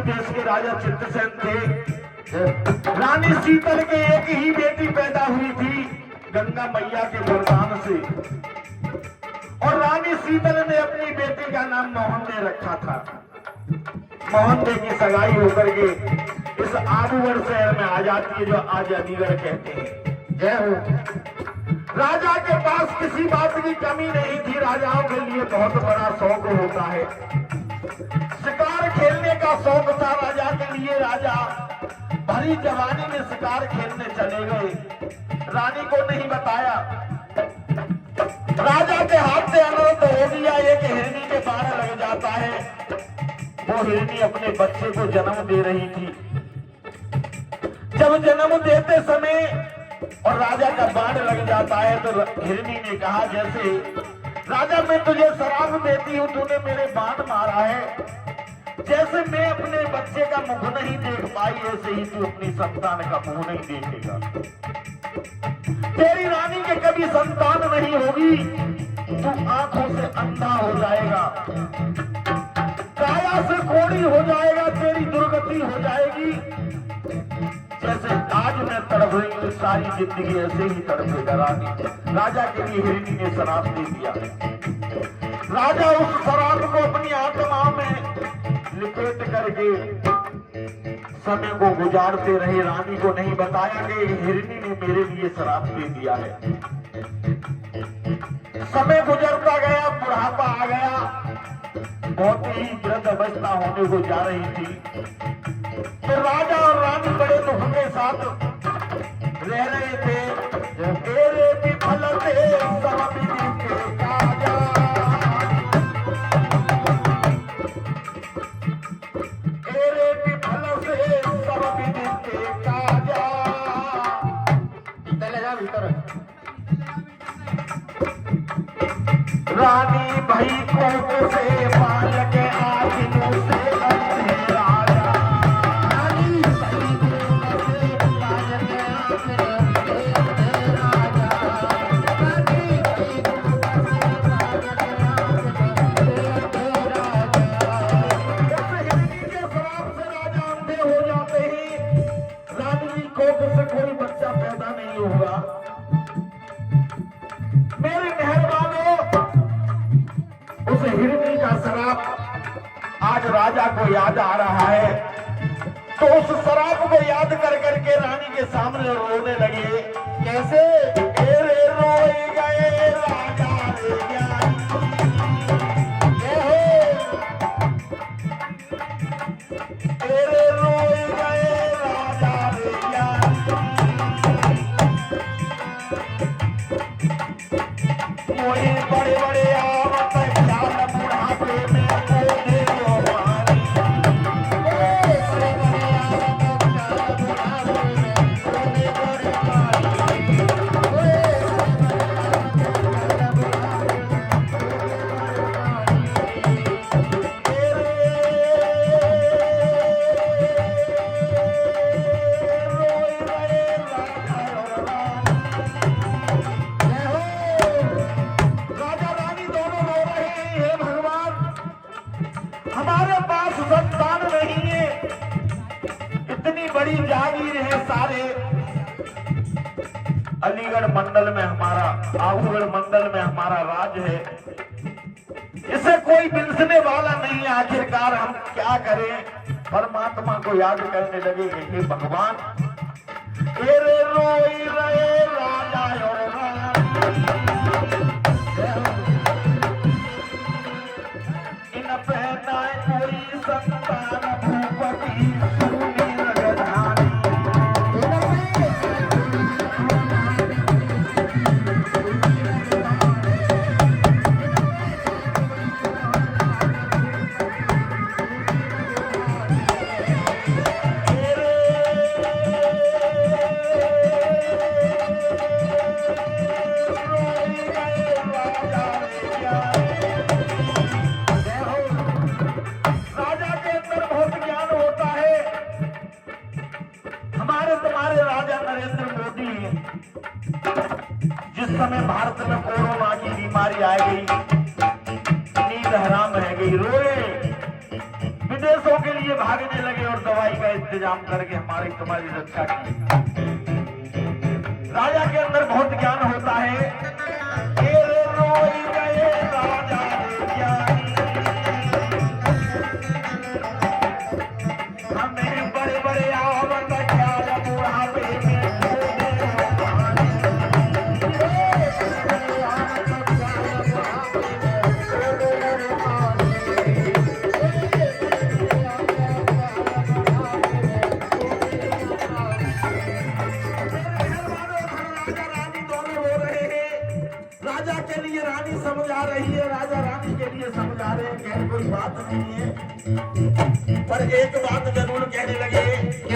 देश के राजा चित्रसेन थे। रानी शीतल के एक ही बेटी पैदा हुई थी गंगा मैया के वरदान से, और रानी शीतल ने अपनी बेटी का नाम मोहन दे रखा था। मोहन दे की सगाई होकर के इस आबूगढ़ शहर में आ जाती है, जो आज अलीगढ़ कहते हैं। जय हो। राजा के पास किसी बात की कमी नहीं थी। राजाओं के लिए बहुत बड़ा शौक होता है, शिकार खेलने का शौक था राजा के लिए। राजा भरी जवानी में शिकार खेलने चले गए, रानी को नहीं बताया। राजा के हाथ से अनर्थ हो गया, एक हिरनी के बाण लग जाता है। वो हिरनी अपने बच्चे को जन्म दे रही थी। जब जन्म देते समय और राजा का बाण लग जाता है तो हिरनी ने कहा, जैसे राजा मैं तुझे श्राप देती हूं, तूने मेरे बाण मारा है, जैसे मैं अपने बच्चे का मुख नहीं देख पाई ऐसे ही तू अपनी संतान का मुंह नहीं देखेगा। तेरी रानी के कभी संतान नहीं होगी, तू आंखों से अंधा हो जाएगा, काया से कोड़ी हो जाएगा, तेरी दुर्गति हो जाएगी। जैसे आज मैं तड़प रही हूँ सारी जिंदगी ऐसे ही तड़पेगा रानी। राजा के लिए हिरनी ने श्राप दे दिया। राजा उस श्राप को अपनी आत्मा में लिपेट करके समय को गुजारते रहे। रानी को नहीं बताया कि हिरनी ने मेरे लिए श्राप दे दिया है। समय गुजरता गया, बुढ़ापा आ गया, बहुत ही वृद्ध अवस्था होने को जा रही थी। तो राजा और रानी बड़े दुख के साथ रह रहे थे। तेरे विफल थे सब विधि के काजा, तेरे विफल से सब विधि के काजा। चले जा भीतर। रानी भई कोप से बालक आदिनु से आज राजा को याद आ रहा है, तो उस शराब को याद कर करके रानी के सामने रोने लगे। कैसे? रे रोए गए राजा रे तेरे रोए गए राजा रे मोहे बड़े बड़े आवत ख्याल बुढ़ापे में अलीगढ़ मंडल में हमारा, आबूगढ़ मंडल में हमारा राज है। इसे कोई बिलसने वाला नहीं है। आखिरकार हम क्या करें? परमात्मा को याद करने लगे, हे भगवान तेरे रोई रहे राजा इन पहना कोई संतान भूपति जय हो। राजा के अंदर बहुत ज्ञान होता है। हमारे तुम्हारे राजा नरेंद्र मोदी जिस समय भारत में कोरोना की बीमारी आ गई, नींद हराम रह गई, रोए, विदेशों के लिए भागने लगे और दवाई का इंतजाम करके हमारी तुम्हारी रक्षा की। राजा के अंदर बहुत ज्ञान होता है। ये रोई गए राजा ज्ञानी, हमें बड़े बड़े आवत ख्याल बुढ़ापे में रानी समझा रही है, राजा रानी के लिए समझा रहे हैं, कोई बात नहीं है, पर एक बात जरूर कहने लगे कि